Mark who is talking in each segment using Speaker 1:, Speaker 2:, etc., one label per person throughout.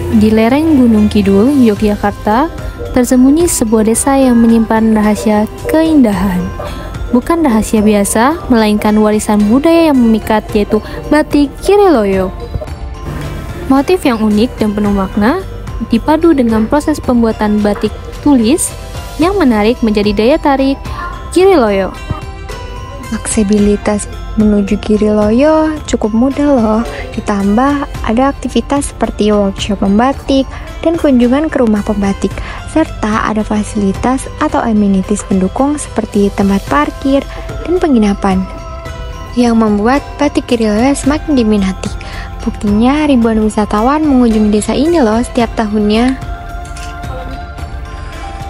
Speaker 1: Di lereng Gunung Kidul, Yogyakarta, tersembunyi sebuah desa yang menyimpan rahasia keindahan. Bukan rahasia biasa, melainkan warisan budaya yang memikat, yaitu batik Kiriloyo. Motif yang unik dan penuh makna, dipadu dengan proses pembuatan batik tulis yang menarik menjadi daya tarik Kiriloyo.
Speaker 2: Aksesibilitas menuju Kiriloyo cukup mudah loh, ditambah ada aktivitas seperti workshop membatik dan kunjungan ke rumah pembatik, serta ada fasilitas atau amenities pendukung seperti tempat parkir dan penginapan yang membuat batik Kiriloyo semakin diminati. Buktinya ribuan wisatawan mengunjungi desa ini loh setiap tahunnya.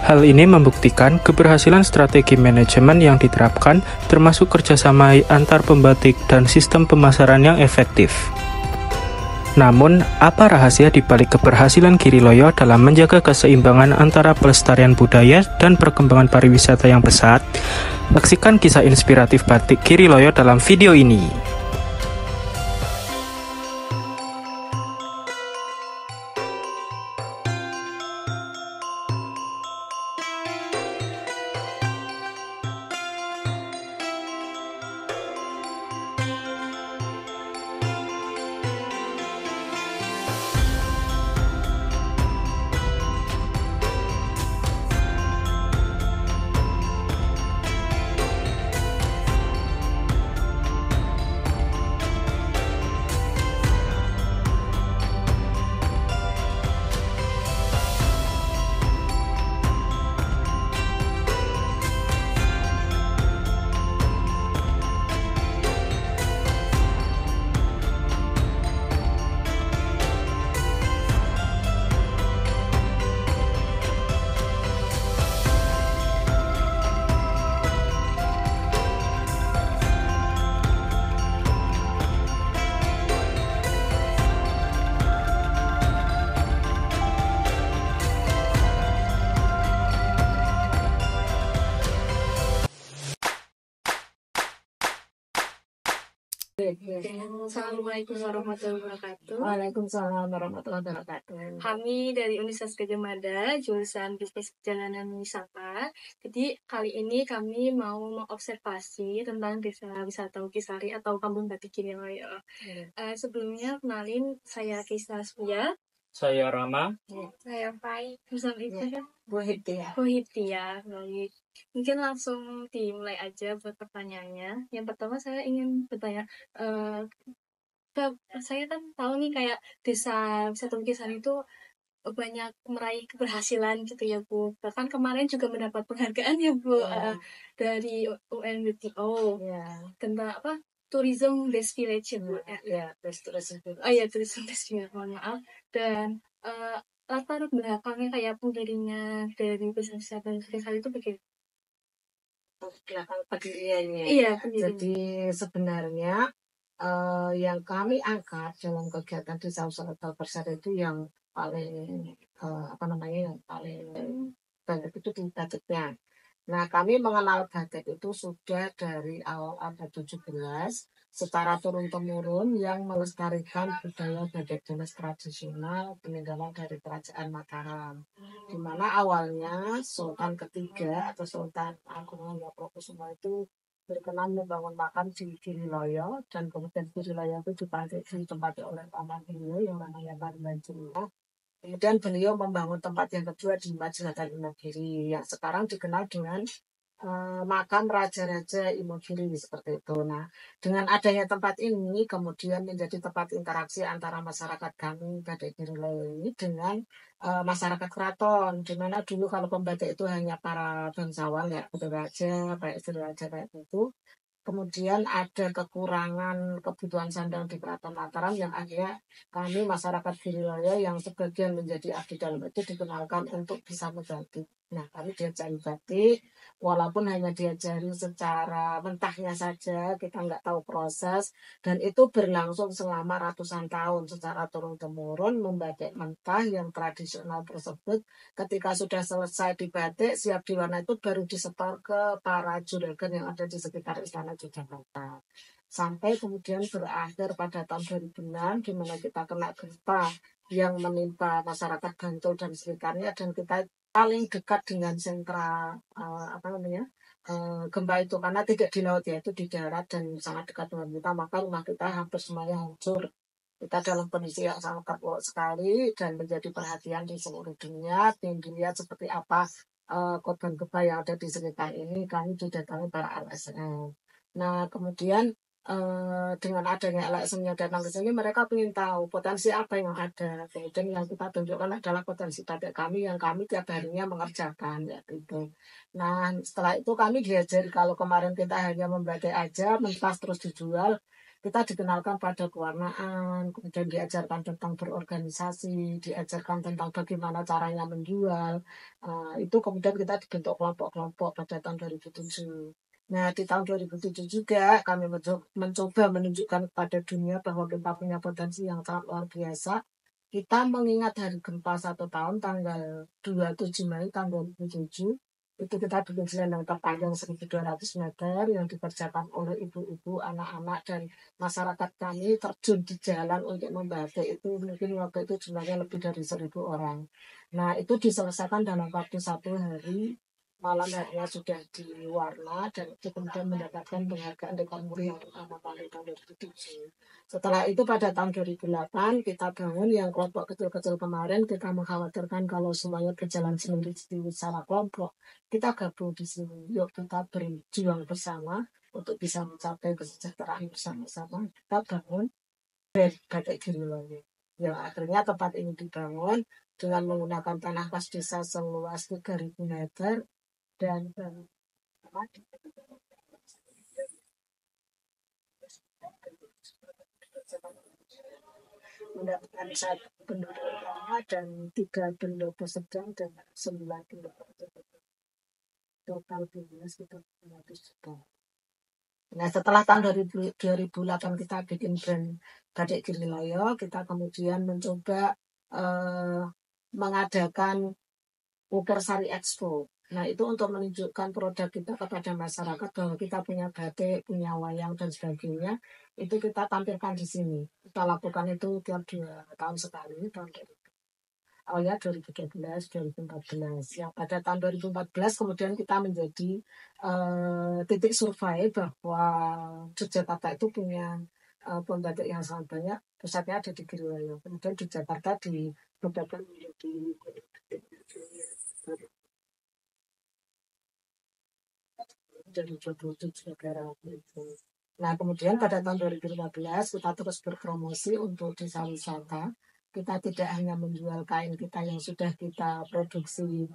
Speaker 3: Hal ini membuktikan keberhasilan strategi manajemen yang diterapkan, termasuk kerjasama antar pembatik dan sistem pemasaran yang efektif. Namun, apa rahasia di balik keberhasilan Kiriloyo dalam menjaga keseimbangan antara pelestarian budaya dan perkembangan pariwisata yang pesat? Saksikan kisah inspiratif batik Kiriloyo dalam video ini.
Speaker 4: Assalamualaikum warahmatullahi wabarakatuh.
Speaker 5: Waalaikumsalam warahmatullahi wabarakatuh.
Speaker 4: Kami dari Universitas Gadjah Mada, jurusan Bisnis Perjalanan Wisata. Jadi kali ini kami mau mengobservasi tentang desa wisata Ukisari atau Kampung Batik Kiriloyo. Sebelumnya kenalin, saya Keisha Suya.
Speaker 3: Saya Rama.
Speaker 4: Saya Fai. Bersama itu kan?
Speaker 5: Bu Hidya.
Speaker 4: Baik. Mungkin langsung dimulai aja buat pertanyaannya. Yang pertama saya ingin bertanya, saya kan tahu nih kayak desa wisata Ukisari itu banyak meraih keberhasilan gitu ya Bu. Bahkan kemarin juga mendapat penghargaan ya Bu dari UNWTO tentang apa? Tourism Best Village ya Bu.
Speaker 5: Best Tourism Village.
Speaker 4: Oh iya, Tourism Best Village, mohon maaf. Dan latar belakangnya kayak pendirinya dari bisnis wisata Ukisari itu begitu.
Speaker 5: Belakang pendiriannya.
Speaker 4: Iya, pendirinya.
Speaker 5: Jadi sebenarnya yang kami angkat dalam kegiatan desa wisata bersatu itu yang paling yang paling banyak itu di batiknya. Nah, kami mengenal batik itu sudah dari awal abad 17 secara turun-temurun yang melestarikan budaya batik tulis tradisional peninggalan dari Kerajaan Mataram. Di mana awalnya Sultan ketiga atau Sultan Agung Hayatokusumo itu berkenan membangun makam di Kiriloyo, dan kemudian Kiriloyo itu ditempati oleh paman beliau yang namanya Banjir. Kemudian beliau membangun tempat yang kedua di Majapahit Imogiri yang sekarang dikenal dengan makam Raja-Raja Imogiri seperti itu. Nah, dengan adanya tempat ini kemudian menjadi tempat interaksi antara masyarakat kami Batik Kiriloyo ini dengan masyarakat keraton, di mana dulu kalau pembatik itu hanya para bangsawan ya, raja, kayak istri raja kayak itu. Kemudian ada kekurangan kebutuhan sandang di Keraton Mataram yang akhirnya kami masyarakat Kiriloyo yang sebagian menjadi abdi dalam itu dikenalkan untuk bisa membatik. Nah, kami diajari batik, walaupun hanya diajari secara mentahnya saja, kita nggak tahu proses, dan itu berlangsung selama ratusan tahun secara turun-temurun membatik mentah yang tradisional tersebut. Ketika sudah selesai dibatik, siap diwarna itu baru disetor ke para juragan yang ada di sekitar Istana Yogyakarta. Sampai kemudian berakhir pada tahun 2006, di mana kita kena gempa yang menimpa masyarakat Bantul dan sekitarnya, dan kita paling dekat dengan sentra gempa itu, karena tidak di laut ya, itu di darat dan sangat dekat dengan kita, maka rumah kita hampir semuanya hancur. Kita dalam kondisi yang sangat terpuruk sekali dan menjadi perhatian di seluruh dunia. Tim dilihat seperti apa korban gempa yang ada di sekitar ini, kami didatangi para LSM. Nah, kemudian dengan adanya LSM-nya datang ke sini, mereka ingin tahu potensi apa yang ada. Kemudian yang kita tunjukkan adalah potensi batik kami yang kami tiap harinya mengerjakan, ya gitu. Nah, setelah itu kami diajari, kalau kemarin kita hanya membatik aja, mentas terus dijual, kita dikenalkan pada pewarnaan, kemudian diajarkan tentang berorganisasi, diajarkan tentang bagaimana caranya menjual. Itu kemudian kita dibentuk kelompok-kelompok pada tahun 2007. Nah, di tahun 2007 juga kami mencoba menunjukkan kepada dunia bahwa kita punya potensi yang sangat luar biasa. Kita mengingat hari gempa 1 tahun tanggal 27 Mei tahun 2007. Itu kita bikin selendang terpanjang 1.200 meter yang dikerjakan oleh ibu-ibu, anak-anak, dan masyarakat kami terjun di jalan untuk membatik. Itu mungkin waktu itu jumlahnya lebih dari 1.000 orang. Nah, itu diselesaikan dalam waktu 1 hari. Malam harinya sudah diwarna dan itu kemudian mendapatkan penghargaan rekor muri yang pertama kali tahun 2007. Setelah itu pada tahun 2008 kita bangun yang kelompok kecil-kecil kemarin, kita mengkhawatirkan kalau semuanya berjalan sendiri secara kelompok. Kita gabung di sini, yuk kita berjuang bersama untuk bisa mencapai kesejahteraan bersama-sama. Kita bangun brand Batik Giri Loyo. Ya, akhirnya tempat ini dibangun dengan menggunakan tanah kas desa seluas 3.000 meter dan mendapatkan 1 penduduk utama dan 3 penduduk sedang dan 9 penduduk total jumlah sekitar 500 juta. Nah, setelah tahun 2008 kita bikin brand Batik Giri Loyo, kita kemudian mencoba mengadakan Ukersari Expo. Nah, itu untuk menunjukkan produk kita kepada masyarakat bahwa kita punya batik, punya wayang, dan sebagainya. Itu kita tampilkan di sini. Kita lakukan itu tiap 2 tahun sekali, tahun 2013, 2014. Yang pada tahun 2014 kemudian kita menjadi titik survei bahwa Yogyakarta itu punya pembatik yang sangat banyak, pusatnya ada di Giri Loyo. Kemudian di Jakarta dibedakan menjadi dari 27 negara itu. Nah, kemudian pada tahun 2015 kita terus berpromosi untuk desa wisata. Kita tidak hanya menjual kain kita yang sudah kita produksi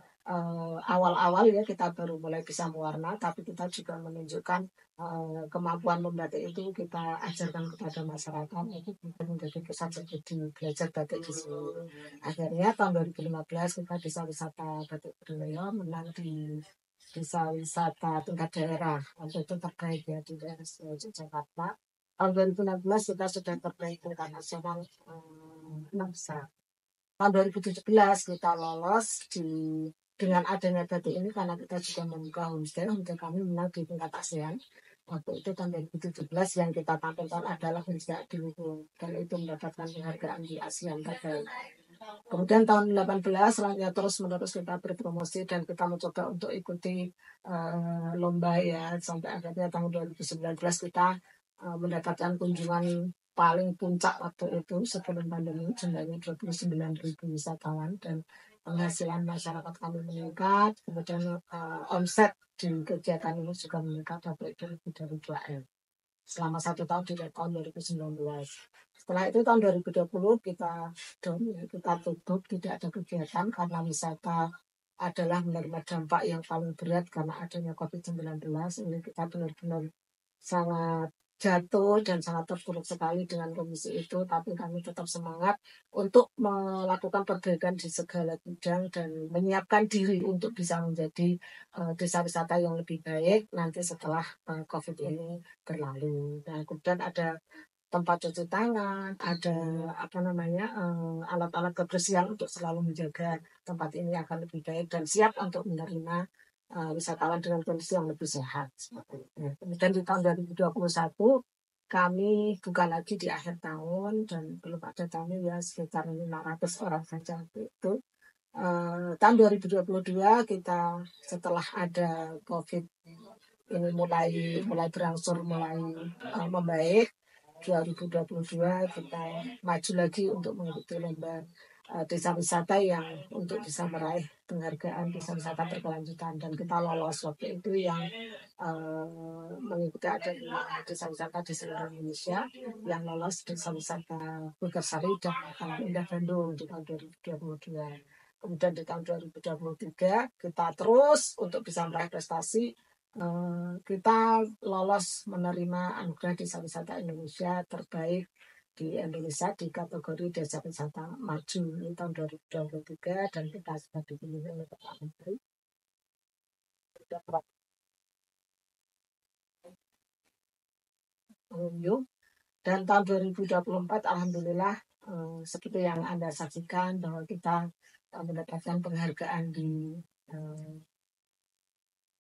Speaker 5: awal-awal ya, kita baru mulai bisa mewarna, tapi kita juga menunjukkan kemampuan membatik itu kita ajarkan kepada masyarakat, itu menjadi pusat studi belajar batik di sini. Akhirnya tahun 2015 kita desa wisata Batik Giri Loyo menang di desa wisata tingkat daerah. Waktu itu terkait ya di daerah Jakarta. Tahun 2016 kita sudah terkait tingkat nasional 6 besar. Tahun 2017 kita lolos dengan adanya batik ini karena kita juga membuka homestay kami menang di tingkat ASEAN. Waktu itu tahun 2017 yang kita tampilkan adalah homestay di Luhur dan itu mendapatkan penghargaan di ASEAN terbaik. Kemudian tahun 2018 selanjutnya terus menerus kita berpromosi dan kita mencoba untuk ikuti lomba ya, sampai akhirnya tahun 2019 kita mendapatkan kunjungan paling puncak waktu itu sebelum pandemi, jumlahnya 29.000 wisatawan dan penghasilan masyarakat kami meningkat. Kemudian omset di kegiatan ini juga meningkat lebih dari 2M selama 1 tahun di tahun 2019. Setelah itu tahun 2020 kita tutup, tidak ada kegiatan karena wisata adalah menerima dampak yang paling berat karena adanya COVID-19. Ini kita benar-benar sangat jatuh dan sangat terpuruk sekali dengan kondisi itu, tapi kami tetap semangat untuk melakukan perbaikan di segala bidang dan menyiapkan diri untuk bisa menjadi desa wisata yang lebih baik nanti setelah COVID ini berlalu. Nah, kemudian ada tempat cuci tangan, ada alat-alat kebersihan untuk selalu menjaga tempat ini akan lebih baik dan siap untuk menerima wisatawan dengan kondisi yang lebih sehat. Kemudian di tahun 2021 kami buka lagi di akhir tahun dan belum ada tamu ya sekitar 500 orang saja waktu itu. Tahun 2022 kita setelah ada COVID ini mulai berangsur mulai membaik. 2022 kita maju lagi untuk mengikuti lomba desa wisata yang untuk bisa meraih penghargaan desa wisata berkelanjutan, dan kita lolos waktu itu yang mengikuti ada desa wisata di seluruh Indonesia yang lolos desa wisata Bukarsari dan Taman Indah Bandung di tahun 2022. Kemudian di tahun 2023 kita terus untuk bisa meraih prestasi. Kita lolos menerima anugerah desa wisata Indonesia terbaik di Indonesia di kategori desa wisata maju di tahun 2023, dan kita sudah dipilih oleh Bapak Menteri. Dan tahun 2024 alhamdulillah seperti yang Anda saksikan bahwa kita mendapatkan penghargaan di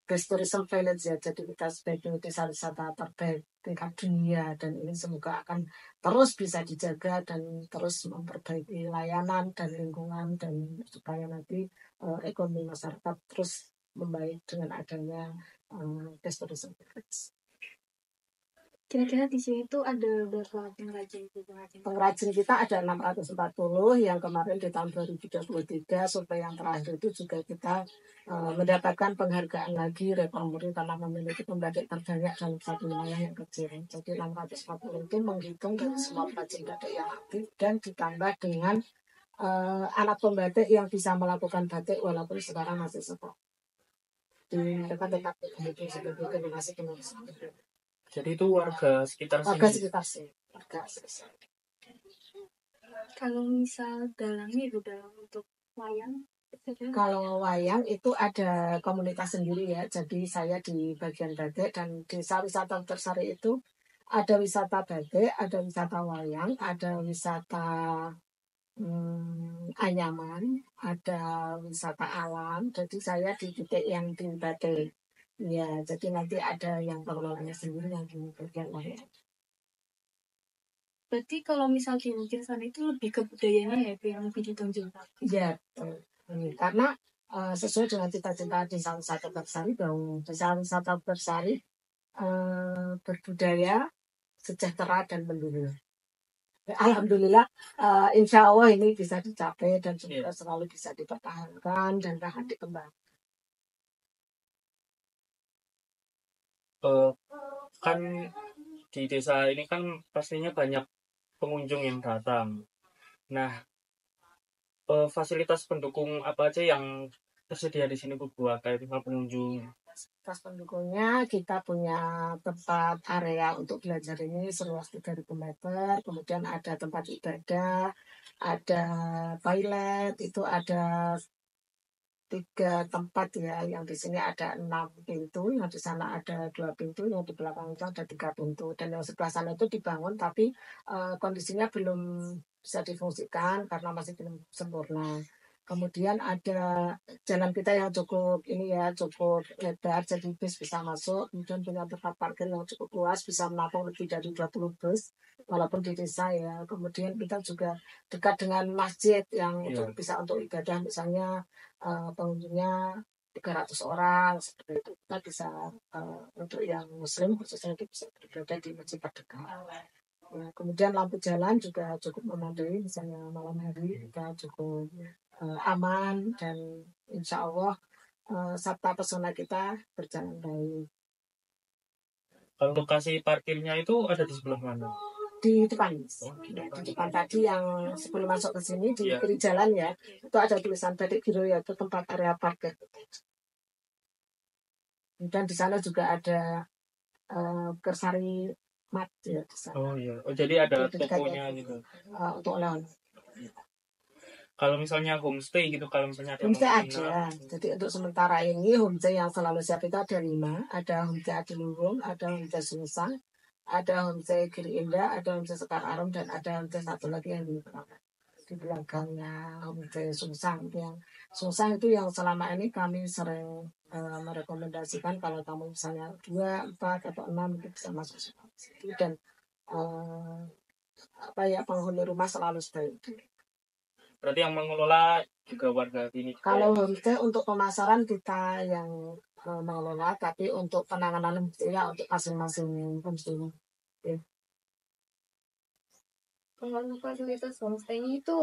Speaker 5: Best Tourism Village ya, jadi kita sebagai desa wisata terbaik tingkat dunia, dan ini semoga akan terus bisa dijaga dan terus memperbaiki layanan dan lingkungan, dan supaya nanti ekonomi masyarakat terus membaik dengan adanya Best Tourism Village.
Speaker 4: Kira-kira di sini tuh ada berapa pengrajin?
Speaker 5: Pengrajin kita ada 640 yang kemarin di tahun 2023 survei yang terakhir itu juga kita mendapatkan penghargaan lagi rekor muri karena memiliki pembatik terbanyak dalam satu wilayah yang kecil. Jadi 640 itu menghitung dari semua pengrajin batik yang aktif dan ditambah dengan anak pembatik yang bisa melakukan batik walaupun sekarang masih sekolah. Mereka tetap menghitung sebagai generasi.
Speaker 3: Jadi itu warga sekitar
Speaker 5: sini.
Speaker 4: Kalau misal dalangnya itu dalam untuk wayang?
Speaker 5: Kalau wayang itu ada komunitas sendiri ya. Jadi saya di bagian batik, dan desa wisata Tersari itu ada wisata batik, ada wisata wayang, ada wisata anyaman, ada wisata alam. Jadi saya di titik yang di batik. Ya, jadi nanti ada yang pengelolanya sendiri yang di bagian wayang.
Speaker 4: Berarti kalau misal di lukisan itu lebih ke budayanya ya, yang lebih ditonjolkan.
Speaker 5: Ya, karena sesuai dengan cita-cita desa wisata Tersari bahwa desa wisata Tersari berbudaya, sejahtera dan mendunia. Alhamdulillah, insya Allah ini bisa dicapai dan juga selalu bisa dipertahankan dan akan dikembangkan.
Speaker 3: Kan di desa ini kan pastinya banyak pengunjung yang datang. Nah, fasilitas pendukung apa aja yang tersedia di sini Bu buat kayak pengunjung?
Speaker 5: Fasilitas pendukungnya kita punya tempat area untuk belajar ini seluas 3.000 meter, kemudian ada tempat ibadah, ada toilet, itu ada 3 tempat ya, yang di sini ada 6 pintu, yang di sana ada 2 pintu, yang di belakang itu ada 3 pintu, dan yang sebelah sana itu dibangun tapi kondisinya belum bisa difungsikan karena masih belum sempurna. Kemudian ada jalan kita yang cukup lebar, jadi bis bisa masuk, kemudian punya tempat parkir yang cukup luas, bisa menampung lebih dari 20 bus, walaupun di desa ya. Kemudian kita juga dekat dengan masjid yang bisa untuk ibadah, misalnya pengunjungnya 300 orang seperti itu, kita bisa untuk yang muslim khususnya itu bisa beribadah di masjid terdekat. Nah, kemudian lampu jalan juga cukup memadai, misalnya malam hari kita cukup aman, dan insya Allah sabta pesona kita berjalan baik.
Speaker 3: Kalau lokasi parkirnya itu ada di sebelah mana?
Speaker 5: Di depan, di depan tadi yang sebelum masuk ke sini di kiri jalan ya, itu ada tulisan Batik Giro, yaitu tempat area parkir. Dan di sana juga ada Kersari Mat ya di sana.
Speaker 3: Oh iya, jadi ada tokonya gitu.
Speaker 5: Untuk oleh-oleh.
Speaker 3: Kalau misalnya homestay gitu, kalau misalnya ada
Speaker 5: homestay ada. Jadi untuk sementara ini homestay yang selalu siap itu ada 5. Ada homestay Adiluhung, ada homestay Sungsang, ada homestay Giri Indah, ada homestay Sekar Arum, dan ada homestay satu lagi yang di belakangnya homestay Sungsang. Yang Sungsang itu yang selama ini kami sering merekomendasikan kalau kamu misalnya 2, 4 atau 6 itu bisa masuk situ. Dan eh, penghuni rumah selalu stay.
Speaker 3: Berarti yang mengelola juga warga sini.
Speaker 5: Kalau homestay untuk pemasaran kita yang mengelola, tapi untuk penanganan homestay untuk masing-masing homestay.
Speaker 4: Kalau fasilitas homestay itu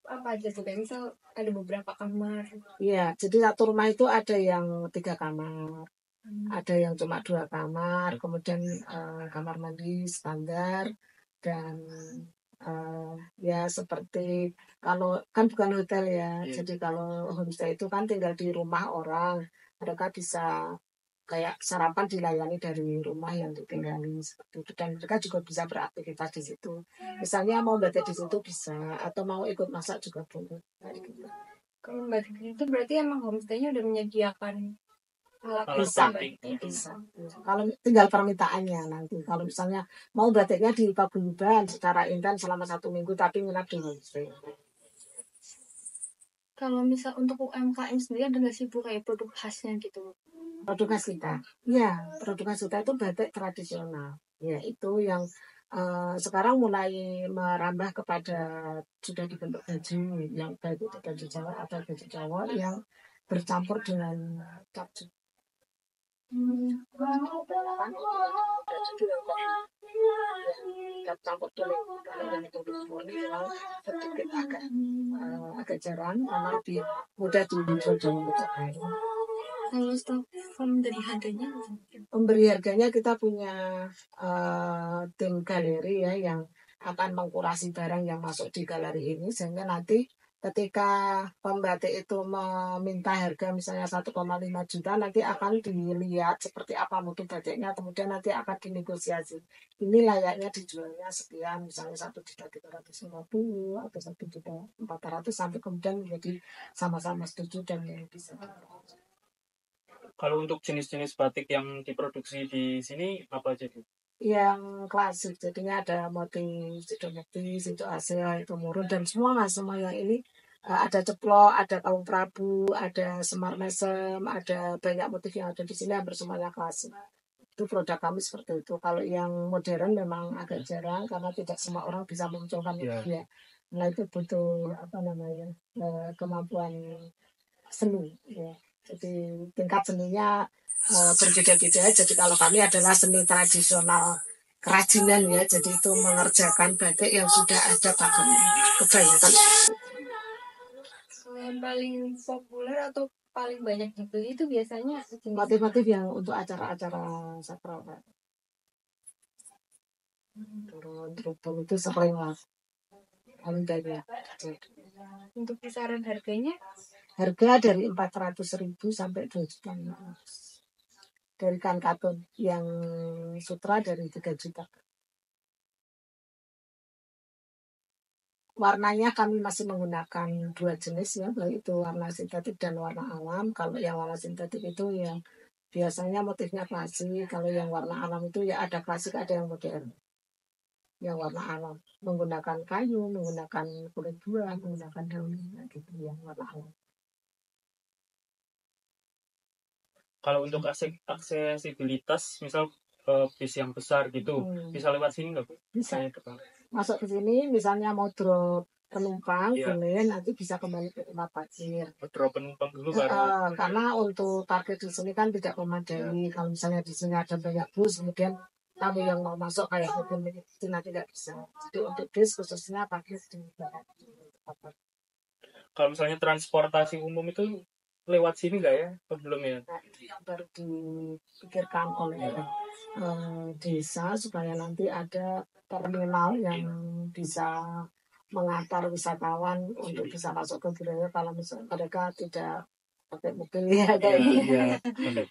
Speaker 4: apa aja tuh? Kayak misal ada beberapa kamar.
Speaker 5: Iya, jadi satu rumah itu ada yang 3 kamar, ada yang cuma 2 kamar, kemudian kamar mandi standar, dan ya seperti kalau kan bukan hotel ya, jadi kalau homestay itu kan tinggal di rumah orang, mereka bisa kayak sarapan dilayani dari rumah yang ditinggali seperti itu, dan mereka juga bisa beraktivitas di situ. Misalnya mau batik di situ bisa, atau mau ikut masak juga boleh. Kayak gitu.
Speaker 4: Kalau batik itu berarti emang homestay-nya udah menyediakan alat
Speaker 5: Bisa,
Speaker 4: batik.
Speaker 5: bisa. Kalau tinggal permintaannya nanti. Kalau misalnya mau batiknya di paguyuban secara intens selama 1 minggu, tapi nginap di homestay.
Speaker 4: Kalau misal untuk UMKM sendiri ada nggak sih Bu kayak produk khasnya gitu?
Speaker 5: Produk khas kita, ya produk khas kita itu batik tradisional. Ya itu yang sekarang mulai merambah kepada sudah dibentuk baju yang baik itu baju Jawa atau baju Jawa yang bercampur dengan cap. Cap campur tulis kalau yang itu memang sedikit agak jarang, karena lebih mudah dijual dalam bentuk kain.
Speaker 4: Kalau staff dari harganya?
Speaker 5: Pemberi harganya kita punya tim galeri ya yang akan mengkurasi barang yang masuk di galeri ini, sehingga nanti ketika pembatik itu meminta harga misalnya 1,5 juta, nanti akan dilihat seperti apa mutu batiknya, kemudian nanti akan dinegosiasi. Ini layaknya dijualnya sekian, misalnya 1.350.000 atau 1.400.000, sampai kemudian menjadi sama-sama setuju dan bisa.
Speaker 3: Kalau untuk jenis-jenis batik yang diproduksi di sini apa aja Bu?
Speaker 5: Yang klasik, jadinya ada motif sidomukti, sido Asia, itu murun, dan semua yang ini ada ceplok, ada kaum prabu, ada semar mesem, ada banyak motif yang ada di sini, hampir semuanya klasik. Itu produk kami seperti itu. Kalau yang modern memang agak jarang karena tidak semua orang bisa memunculkan motifnya. Nah itu butuh kemampuan seni. Ya. Jadi tingkat seninya berbeda-beda. Jadi kalau kami adalah seni tradisional kerajinan ya, jadi itu mengerjakan batik yang sudah ada pakainya kebanyakan.
Speaker 4: Yang paling populer atau paling banyak dibeli itu biasanya
Speaker 5: motif-motif yang untuk acara-acara sakral. Turun itu sering lah. Paling banyak.
Speaker 4: Untuk kisaran harganya?
Speaker 5: Harga dari 400.000 sampai 2.500.000. Dari kain katun, yang sutra dari 3 juta. Warnanya kami masih menggunakan 2 jenis ya, baik itu warna sintetik dan warna alam. Kalau yang warna sintetik itu yang biasanya motifnya klasik, kalau yang warna alam itu ya ada klasik, ada yang modern. Yang warna alam menggunakan kayu, menggunakan kulit buah, menggunakan daun, gitu yang warna alam.
Speaker 3: Kalau untuk aksesibilitas, misal bis yang besar gitu, bisa lewat sini nggak Bu?
Speaker 5: Bisa. Masuk ke sini, misalnya mau drop penumpang, boleh, nanti bisa kembali ke tempat parkir.
Speaker 3: Drop penumpang dulu baru.
Speaker 5: Karena untuk parkir di sini kan tidak memadai. Kalau misalnya di sini ada banyak bus, kemudian kami yang mau masuk kayak mobil itu nanti tidak bisa. Jadi untuk bis khususnya parkir di tempat.
Speaker 3: Kalau misalnya transportasi umum itu lewat sini nggak ya? Belum ya?
Speaker 5: Nah, itu yang baru dipikirkan oleh desa supaya nanti ada terminal yang bisa mengantar wisatawan untuk bisa masuk ke budaya kalau misalnya mereka tidak pakai mobil ya kayak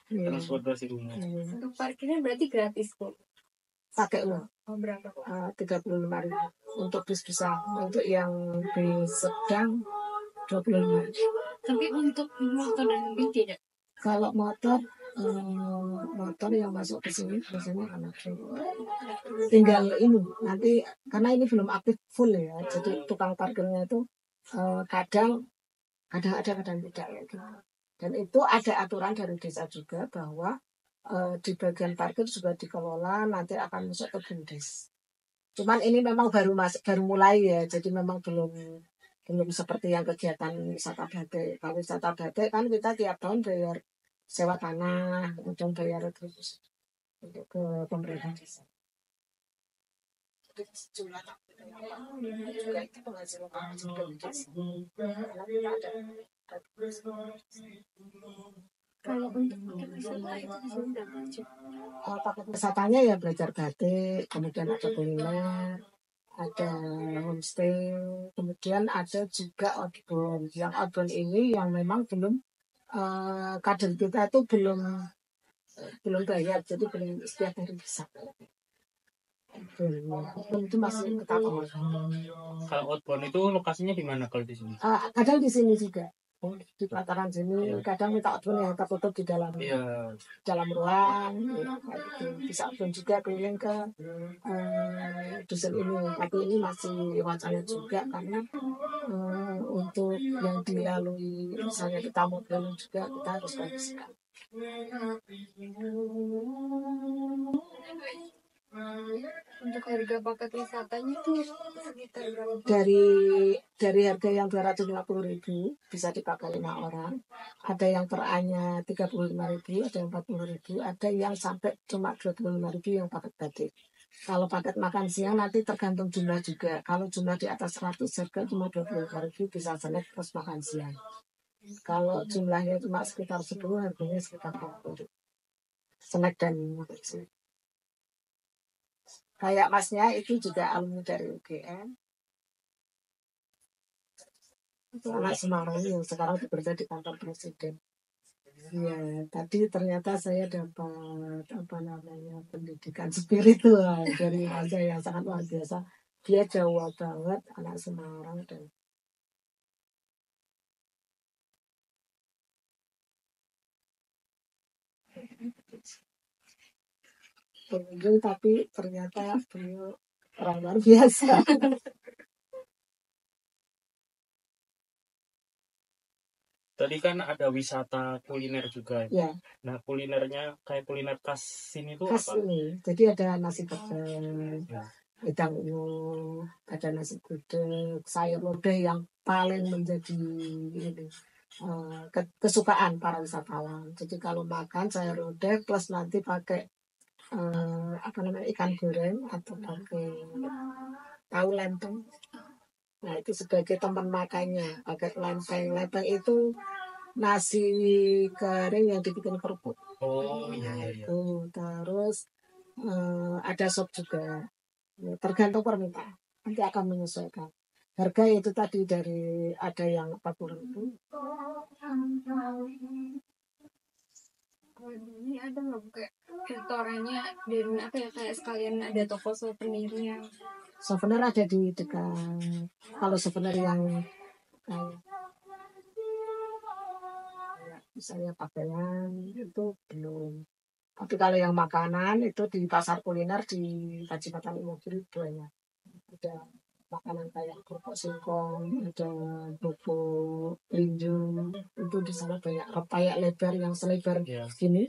Speaker 3: transportasi umum.
Speaker 4: Untuk parkirnya berarti gratis kok.
Speaker 5: Pakai uang.
Speaker 4: Berapa?
Speaker 5: 35.000 untuk bis besar, untuk yang bis sedang 25.
Speaker 4: Tapi untuk motor dan mobil tidak.
Speaker 5: Kalau motor yang masuk ke sini biasanya anak tinggal ini nanti, karena ini belum aktif full ya, jadi tukang parkirnya itu kadang ada kadang tidak ya. Dan itu ada aturan dari desa juga bahwa di bagian parkir juga dikelola nanti akan masuk ke BUMDes. Cuman ini memang baru mulai ya, jadi memang belum seperti yang kegiatan wisata batik. Kalau wisata batik kan kita tiap tahun bayar sewa tanah, kemudian bayar terus untuk ke pemerintah desa. Jadi jumlah juga itu penghasilan juga desa. Karena kita ada
Speaker 4: Kalau untuk paket wisata itu di sini berapa aja?
Speaker 5: paket wisatanya ya belajar batik, kemudian ada kuliner, ada homestay, kemudian ada juga outbound. Yang outbound ini yang memang belum kader kita itu belum bayar, jadi belum setiap hari bisa. Outbound itu masih kita tahu.
Speaker 3: Kalau outbound itu lokasinya di mana kalau di sini?
Speaker 5: Kadang di sini juga. Di pelataran sini kadang minta outbound yang tertutup di dalam ruang ya, gitu. Bisa outbound juga keliling ke dusun ini, tapi ini masih wacana juga karena untuk yang dilalui misalnya kita mau keliling juga kita harus kondisikan.
Speaker 4: Untuk harga paket wisatanya itu sekitar berapa?
Speaker 5: Dari harga yang 250.000 bisa dipakai 5 orang. Ada yang per A-nya 35.000, ada yang 40.000, ada yang sampai cuma 25.000 yang paket batik. Kalau paket makan siang nanti tergantung jumlah juga. Kalau jumlah di atas 100 harga cuma 25.000 bisa snack plus makan siang. Kalau jumlahnya cuma sekitar 10 harganya sekitar 40. Snack dan makan siang. Kayak masnya itu juga alumni dari UGM. Itu anak Semarang yang sekarang bekerja di kantor presiden. Ya, tadi ternyata saya dapat pendidikan spiritual dari raja yang sangat luar biasa. Dia Jawa banget, anak Semarang dan pengunjung, tapi ternyata beliau orang luar biasa.
Speaker 3: Tadi kan ada wisata kuliner juga.
Speaker 5: Ya.
Speaker 3: Nah, kulinernya kayak kuliner khas sini tuh
Speaker 5: Khas
Speaker 3: apa?
Speaker 5: ini. Jadi ada nasi pecel, wedang ungu, ada nasi gudeg, sayur lodeh yang paling menjadi ini, kesukaan para wisatawan. Jadi kalau makan sayur lodeh plus nanti pakai ikan goreng atau pakai tahu lempeng. Nah itu sebagai teman makannya. Pakai lempeng. Lempeng itu nasi kering yang dibikin kerupuk.
Speaker 3: Oh iya.
Speaker 5: Itu terus ada sop juga. Ya, tergantung permintaan. Nanti akan menyesuaikan. Harga itu tadi dari ada yang 40.000.
Speaker 4: Ini ada nggak kayak restorannya dan apa ya kayak sekalian ada toko souvenirnya?
Speaker 5: Souvenir ada di dekat. Kalau souvenir yang kayak misalnya pakaian itu belum. Tapi kalau yang makanan itu di pasar kuliner di Kacamatan Imogiri banyak. Ada makanan kayak kerupuk singkong, ada bubuk linjung, itu di sana banyak pepaya lebar yang selebar segini,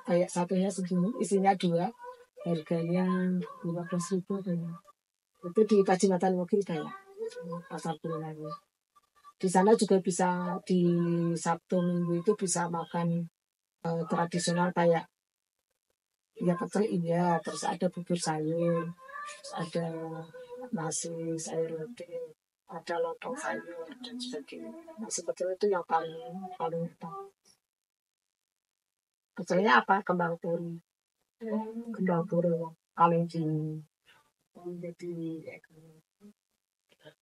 Speaker 5: kayak satunya segini, isinya 2, harganya 15.000 banyak. Itu di Kacamatan Imogiri banyak pasar kuliner. Di sana juga bisa di Sabtu Minggu itu bisa makan tradisional kayak ya pecel iya, terus ada bubur sayur, terus ada nasi sayur lodeh, ada lontong sayur dan sebagainya. Nasi pecel itu yang paling utama. Pecelnya apa? Kembang turi. Kembang turi paling jadi.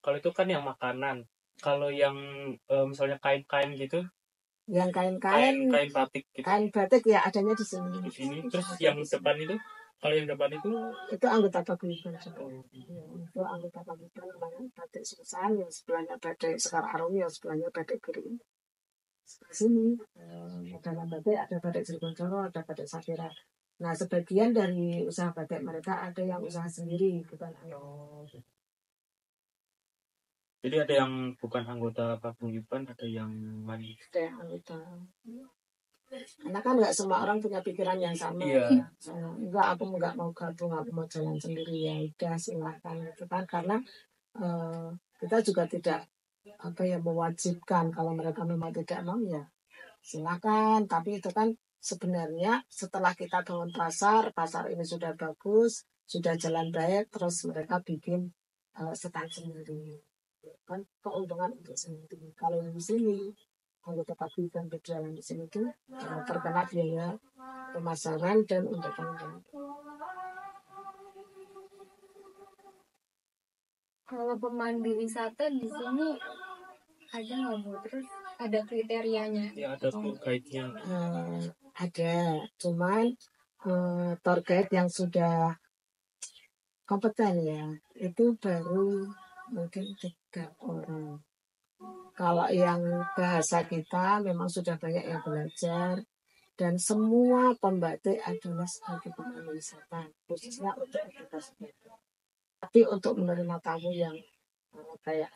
Speaker 3: Kalau itu kan yang makanan. Kalau yang misalnya kain-kain gitu,
Speaker 5: yang kain
Speaker 3: batik gitu.
Speaker 5: Kain batik ya adanya di sini.
Speaker 3: Di sini. Terus yang depan itu, kalau yang depan itu
Speaker 5: anggota paguyuban. Itu anggota paguyuban namanya batik Susan, yang sebelahnya batik Sekar Arum, yang sebelahnya batik Gering. Di sini dalam batik ada batik Srikunjoro, ada batik Safira. Nah sebagian dari usaha batik mereka ada yang usaha sendiri, bukan
Speaker 3: Jadi ada yang bukan anggota paguyuban, ada yang lain.
Speaker 5: Ada yang anggota. Karena kan nggak semua orang punya pikiran yang sama.
Speaker 3: Iya.
Speaker 5: Enggak, aku nggak mau gabung, aku mau jalan sendiri, ya udah silahkan gitu kan. Karena kita juga tidak mewajibkan. Kalau mereka memang tidak mau ya silakan. Tapi itu kan sebenarnya setelah kita bangun pasar ini sudah bagus, sudah jalan baik, terus mereka bikin stand sendiri, kan keuntungan untuk sendiri. Kalau di sini anggota pabrikan berjalan di sini tuh terkena biaya pemasaran dan untuk penjualan.
Speaker 4: Kalau pemandu wisata di sini ada nggak Bu? Terus ada kriterianya?
Speaker 3: Ya, ada tour guide-nya.
Speaker 5: Ada, cuman tour guide yang sudah kompeten ya itu baru mungkin 3 orang. Kalau yang bahasa kita memang sudah banyak yang belajar, dan semua pembatik adalah sebagai pemandu wisata, khususnya untuk edukasi. Tapi untuk menerima tamu yang kayak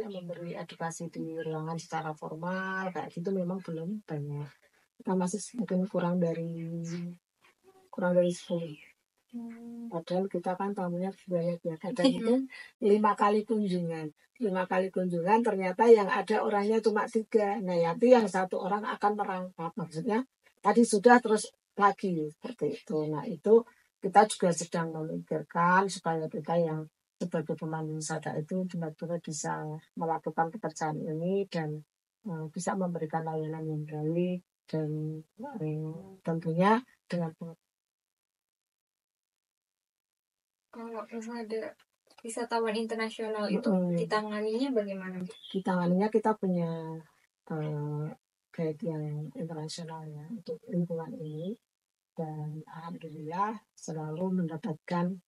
Speaker 5: memberi edukasi di ruangan secara formal kayak gitu memang belum banyak. Kita masih mungkin kurang dari 10. Padahal kita kan tamunya banyak ya. Kadang itu 5 kali kunjungan. 5 kali kunjungan ternyata yang ada orangnya cuma 3. Nah nanti yang 1 orang akan merangkap. Maksudnya tadi sudah terus lagi seperti itu. Nah itu kita juga sedang memikirkan supaya kita yang sebagai pemandu wisata itu benar-benar bisa melakukan pekerjaan ini dan bisa memberikan layanan yang baik dan tentunya dengan
Speaker 4: kalau ada wisatawan internasional itu ditanganinya bagaimana?
Speaker 5: Ditanganinya kita punya guide yang internasional ya untuk lingkungan ini, dan alhamdulillah selalu mendapatkan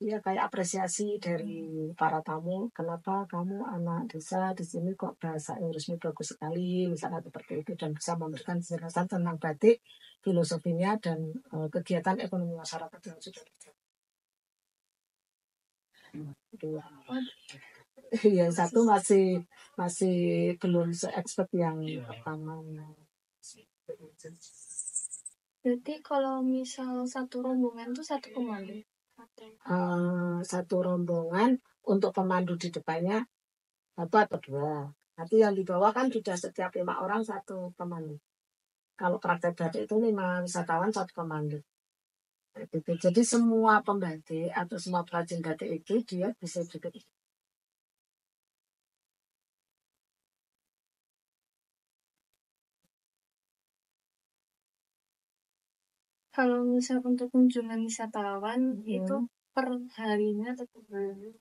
Speaker 5: ya kayak apresiasi dari para tamu. Kenapa kamu anak desa di sini kok bahasa Inggrisnya bagus sekali, misalnya seperti itu, dan bisa memberikan penjelasan tentang batik, filosofinya, dan kegiatan ekonomi masyarakat yang sudah terjadi. Yang satu masih belum se-expert yang pertama.
Speaker 4: Berarti kalau misal satu rombongan tuh 1 pemandu?
Speaker 5: Satu rombongan untuk pemandu di depannya 1 atau 2. Nanti yang di bawah kan sudah setiap 5 orang 1 pemandu. Kalau praktek batik itu 5 wisatawan 1 pemandu. Jadi semua pembatik atau semua perajin batik itu dia bisa juga.
Speaker 4: Kalau misal untuk kunjungan wisatawan itu per harinya atau per bulannya?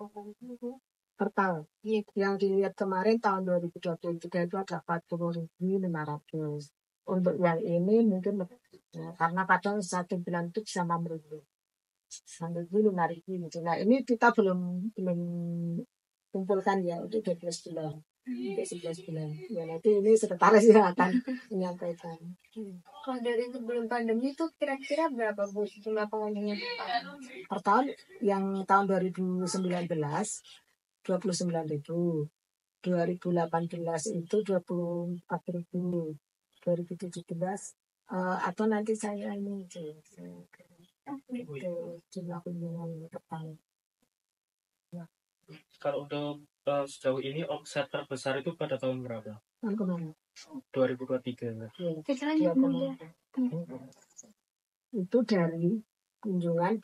Speaker 5: Per tahun. Yang dilihat kemarin tahun 2023 itu ada 40.500. Untuk yang ini mungkin karena kadang 1 bulan itu bisa 6.000. 6.000, 5.000 gitu. Nah ini kita belum kumpulkan ya untuk 12 bulan. Untuk 11 bulan. Ya nanti ini sekretaris yang akan menyampaikan.
Speaker 4: Kalau dari sebelum pandemi itu kira-kira berapa Bu jumlah pengunjungnya
Speaker 5: per tahun? Yang tahun 2019 29.000, 2018 itu 24.000, 2017 atau nanti saya ini jumlah kunjungan per tahun.
Speaker 3: Kalau untuk sejauh ini omset terbesar itu pada tahun berapa?
Speaker 5: Tahun kemarin
Speaker 3: 2023.
Speaker 5: Itu dari kunjungan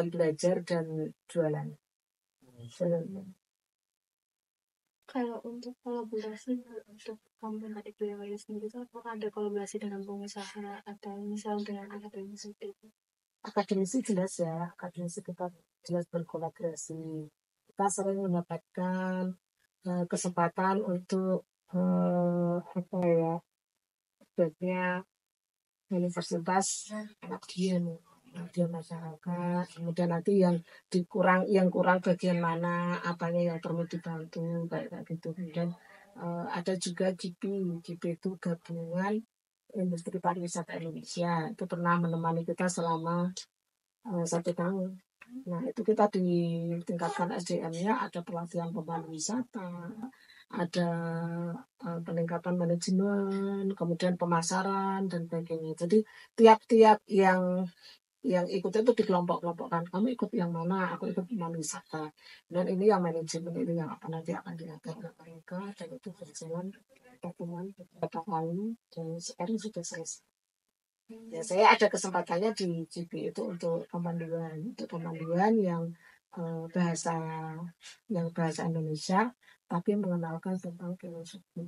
Speaker 5: belajar dan jualan.
Speaker 4: Kalau untuk kolaborasi untuk kampung batik Boyolali sendiri itu apakah ada kolaborasi dengan pengusaha atau misal dengan akademisi itu?
Speaker 5: Akademisi jelas ya, akademisi kita jelas berkolaborasi. Kita sering mendapatkan kesempatan untuk sebaiknya universitas dia masyarakat, kemudian nanti yang kurang bagian mana, apanya yang perlu dibantu kayak gitu. Dan ada juga GIPI itu gabungan industri pariwisata Indonesia, itu pernah menemani kita selama 1 tahun. Nah itu kita ditingkatkan SDM-nya, ada pelatihan pemandu wisata, ada peningkatan manajemen, kemudian pemasaran dan sebagainya. Jadi tiap-tiap yang ikut itu dikelompok-kelompokkan. Kamu ikut yang mana? Aku ikut wisata. Dan ini yang manajemen, ini yang apa nanti akan diatur oleh mereka, dan itu berjalan pertemuan beberapa kali dan sekarang sudah selesai. Ya, saya ada kesempatannya di GB itu untuk pemanduan yang bahasa Indonesia, tapi mengenalkan tentang filosofi.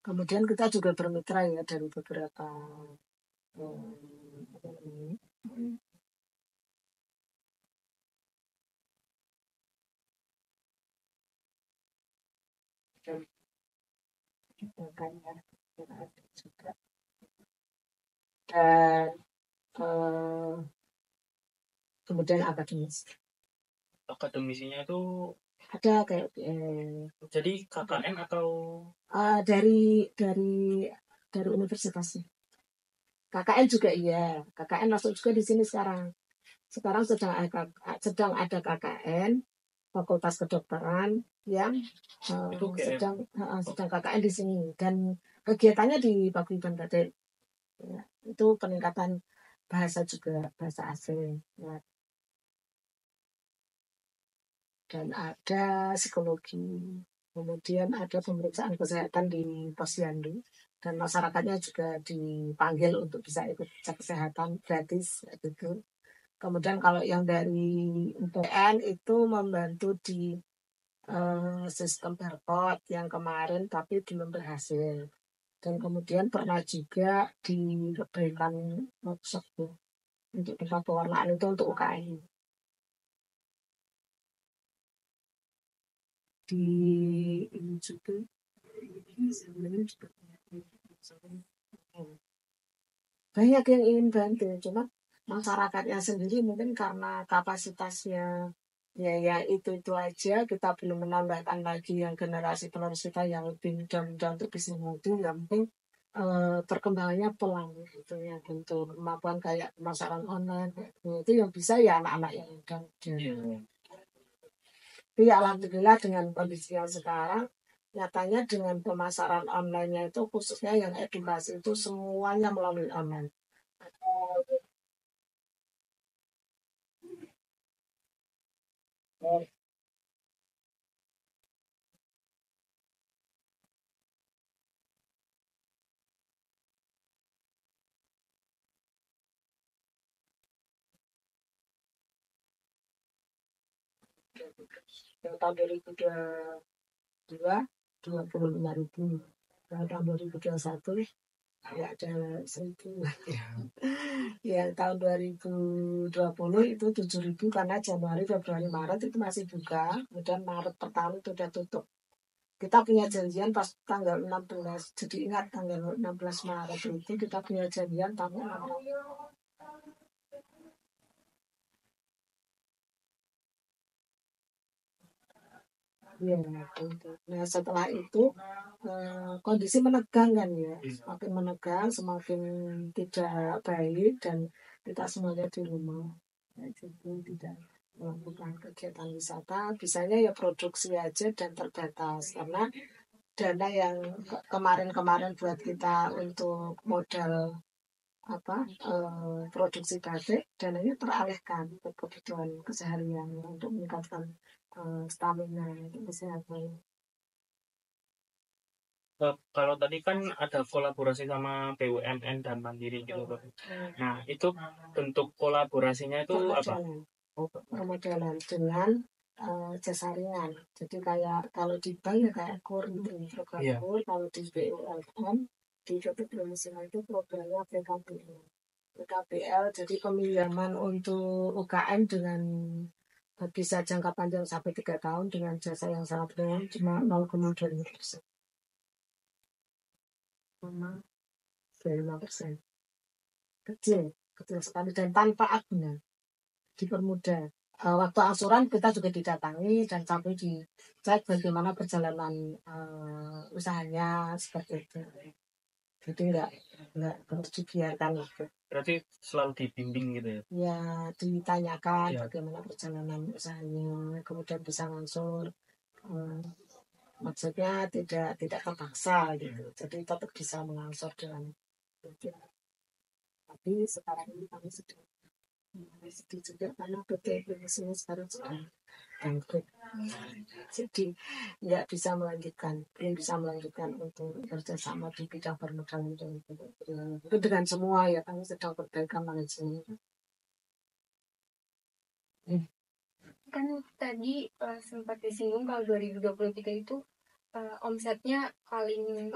Speaker 5: Kemudian kita juga bermitra ya dari beberapa dan kemudian
Speaker 3: Akademisinya itu
Speaker 5: ada kayak
Speaker 3: jadi KKN atau
Speaker 5: dari universitasnya. KKN juga iya, KKN masuk juga di sini sekarang. Sekarang sedang ada KKN Fakultas Kedokteran yang sedang KKN di sini, dan kegiatannya di Paguyuban Batik. Ya, itu peningkatan bahasa juga, bahasa asing. Ya. Dan ada psikologi, kemudian ada pemeriksaan kesehatan di posyandu, dan masyarakatnya juga dipanggil untuk bisa ikut cek kesehatan gratis gitu. Kemudian kalau yang dari UPN itu membantu di sistem barcode yang kemarin tapi belum berhasil. Dan kemudian pernah juga diberikan workshop untuk tempat pewarnaan itu untuk UKM. Di ini juga banyak yang ingin bantu, cuma masyarakatnya sendiri mungkin karena kapasitasnya ya itu aja, kita belum menambahkan lagi yang generasi penerus kita yang lebih muda untuk bisa maju, ya mungkin perkembangannya pelan gitu ya, bentuk kemampuan kayak pemasaran online itu yang bisa ya anak-anak yang muda. Tapi alhamdulillah dengan kondisi yang sekarang, nyatanya dengan pemasaran online-nya itu khususnya yang edukasi itu semuanya melalui online. Yang tahun 2022 25.000, yang tahun 2021 ya ada 1.000. Yang tahun 2020 itu 7.000 karena Januari, Februari, Maret itu masih buka, kemudian Maret pertama itu udah tutup. Kita punya janjian pas tanggal 16, jadi ingat tanggal 16 Maret itu kita punya janjian tanggal 16. Ya, nah setelah itu kondisi menegang kan ya, semakin menegang, semakin tidak baik, dan kita semuanya di rumah, jadi tidak melakukan kegiatan wisata, bisanya ya produksi aja dan terbatas, karena dana yang kemarin buat kita untuk modal produksi batik, dananya teralihkan ke kebutuhan keseharian untuk meningkatkan stamina kesehatan.
Speaker 3: Kalau tadi kan ada kolaborasi sama BUMN dan Mandiri gitu. Nah, itu bentuk kolaborasinya itu apa?
Speaker 5: Permodalan dengan jasa ringan. Jadi kayak kalau di bank ya kayak KUR itu program KUR, kalau di BUMN di Jodoh itu programnya PKBL, jadi peminjaman untuk UKM dengan bisa jangka panjang sampai 3 tahun dengan jasa yang sangat ringan, cuma 0,25%. 0,25%. Kecil sekali dan tanpa agunan, dipermudah. Waktu angsuran kita juga didatangi dan sampai dicek bagaimana perjalanan usahanya seperti itu. Jadi nggak harus dibiarkan gitu.
Speaker 3: Berarti selalu dibimbing gitu ya?
Speaker 5: Ya, ditanyakan
Speaker 3: Ya.
Speaker 5: bagaimana perjalanan usahanya, kemudian bisa ngangsur. Maksudnya tidak terpaksa gitu. Jadi tetap bisa mengangsur dengan itu. Tapi sekarang ini kami sedang sedih juga karena PT Indonesia sekarang sudah bangkrut. Jadi nggak bisa belum bisa melanjutkan untuk kerjasama di bidang permodalan itu dengan semua ya, kami sedang perbaikan manajemen.
Speaker 4: Kan tadi sempat disinggung kalau 2023 itu omsetnya paling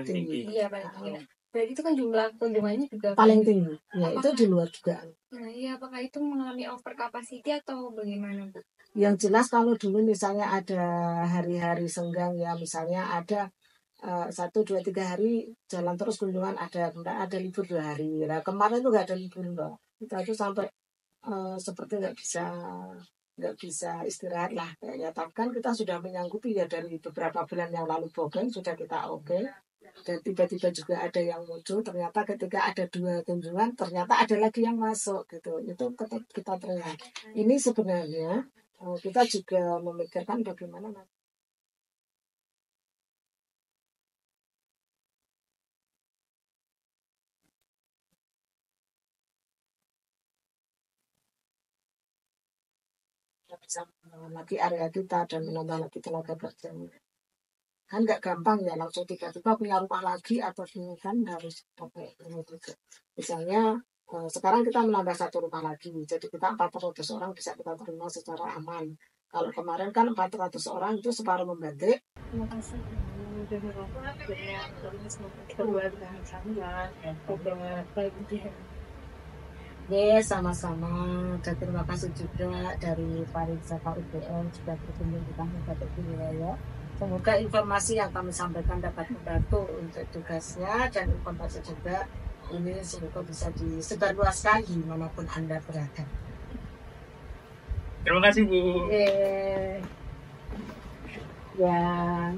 Speaker 5: tinggi.
Speaker 4: Iya, paling tinggi. Berarti itu kan jumlah kunjungannya juga
Speaker 5: paling tinggi. Ya, itu di luar juga.
Speaker 4: Nah, iya, apakah itu mengalami over capacity atau bagaimana, Bu?
Speaker 5: Yang jelas kalau dulu misalnya ada hari-hari senggang ya, misalnya ada 1, 2, 3 hari jalan terus kunjungan, ada libur 2 hari. Nah, kemarin tuh nggak ada libur loh. Kita tuh sampai seperti nggak bisa istirahat lah kayaknya. Tapi kan kita sudah menyanggupi ya, dari beberapa bulan yang lalu booking sudah kita oke. Dan tiba-tiba juga ada yang muncul, ternyata ketika ada 2 kunjungan ternyata ada lagi yang masuk gitu. Itu tetap kita terima. Ini sebenarnya kita juga memikirkan bagaimana bisa lagi area kita dan menambah lagi tenaga kerja. Kan nggak gampang ya langsung tiba-tiba punya rumah lagi, atau ini kan harus pakai ini juga. Misalnya sekarang kita menambah 1 rumah lagi, jadi kita 400 orang bisa kita terima secara aman. Kalau kemarin kan 400 orang itu separuh membatik.
Speaker 4: Terima kasih.
Speaker 5: Sama-sama. Dan terima kasih juga dari pariwisata UGM sudah berkunjung di kami Batik Wilayah. Semoga informasi yang kami sampaikan dapat membantu untuk tugasnya, dan informasi juga ini semoga bisa disebarluaskan dimanapun Anda berada.
Speaker 3: Terima kasih, Bu.
Speaker 5: Ya.